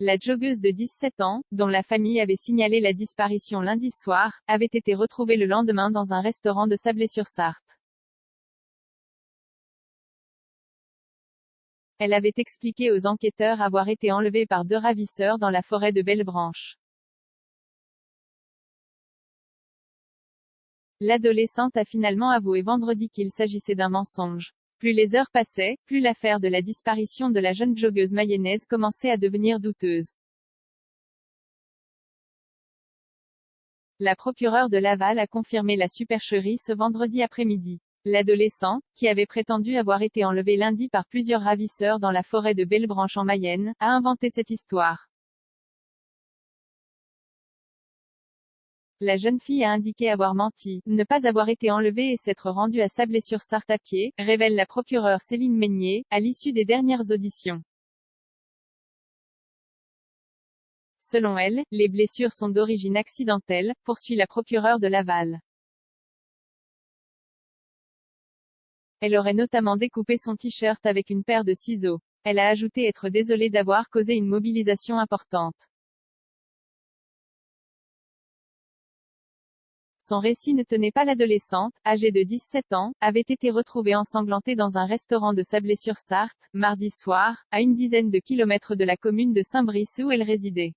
La joggeuse de 17 ans, dont la famille avait signalé la disparition lundi soir, avait été retrouvée le lendemain dans un restaurant de Sablé-sur-Sarthe. Elle avait expliqué aux enquêteurs avoir été enlevée par 2 ravisseurs dans la forêt de Bellebranche. L'adolescente a finalement avoué vendredi qu'il s'agissait d'un mensonge. Plus les heures passaient, plus l'affaire de la disparition de la jeune joggeuse mayonnaise commençait à devenir douteuse. La procureure de Laval a confirmé la supercherie ce vendredi après-midi. L'adolescent, qui avait prétendu avoir été enlevé lundi par plusieurs ravisseurs dans la forêt de Bellebranche en Mayenne, a inventé cette histoire. La jeune fille a indiqué avoir menti, ne pas avoir été enlevée et s'être rendue à Sablé-sur-Sarthe à pied, révèle la procureure Céline Meignier, à l'issue des dernières auditions. Selon elle, les blessures sont d'origine accidentelle, poursuit la procureure de Laval. Elle aurait notamment découpé son t-shirt avec une paire de ciseaux. Elle a ajouté être désolée d'avoir causé une mobilisation importante. Son récit ne tenait pas. L'adolescente, âgée de 17 ans, avait été retrouvée ensanglantée dans un restaurant de Sablé-sur-Sarthe, mardi soir, à une dizaine de kilomètres de la commune de Saint-Brice où elle résidait.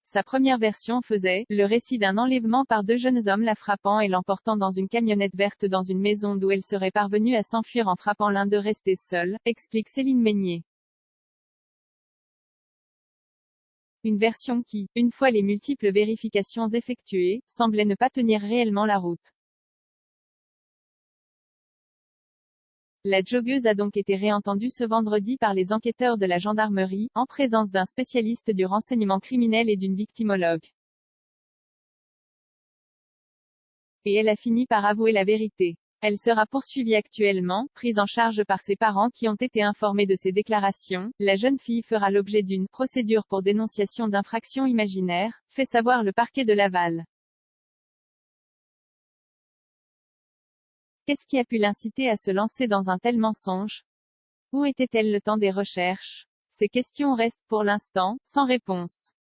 Sa première version faisait le récit d'un enlèvement par 2 jeunes hommes la frappant et l'emportant dans une camionnette verte dans une maison d'où elle serait parvenue à s'enfuir en frappant l'un d'eux resté seul, explique Céline Meignier. Une version qui, une fois les multiples vérifications effectuées, semblait ne pas tenir réellement la route. La joggeuse a donc été réentendue ce vendredi par les enquêteurs de la gendarmerie, en présence d'un spécialiste du renseignement criminel et d'une victimologue. Et elle a fini par avouer la vérité. Elle sera poursuivie actuellement, prise en charge par ses parents qui ont été informés de ses déclarations. La jeune fille fera l'objet d'une procédure pour dénonciation d'infraction imaginaire, fait savoir le parquet de Laval. Qu'est-ce qui a pu l'inciter à se lancer dans un tel mensonge? Où était-elle le temps des recherches? Ces questions restent, pour l'instant, sans réponse.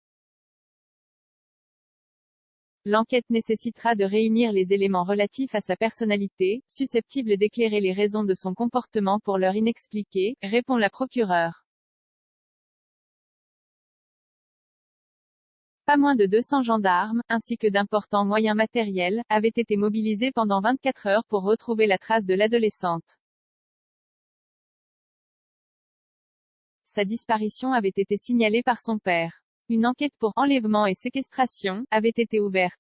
L'enquête nécessitera de réunir les éléments relatifs à sa personnalité, susceptibles d'éclairer les raisons de son comportement pour l'heure inexpliqué, répond la procureure. Pas moins de 200 gendarmes, ainsi que d'importants moyens matériels, avaient été mobilisés pendant 24 heures pour retrouver la trace de l'adolescente. Sa disparition avait été signalée par son père. Une enquête pour enlèvement et séquestration avait été ouverte.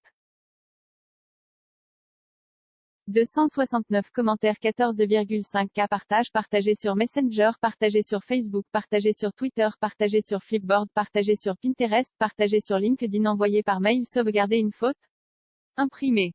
269 commentaires, 14,5 K partagés sur Messenger, partagés sur Facebook, partagés sur Twitter, partagés sur Flipboard, partagés sur Pinterest, partagés sur LinkedIn, envoyés par mail, sauvegarder une faute, imprimé.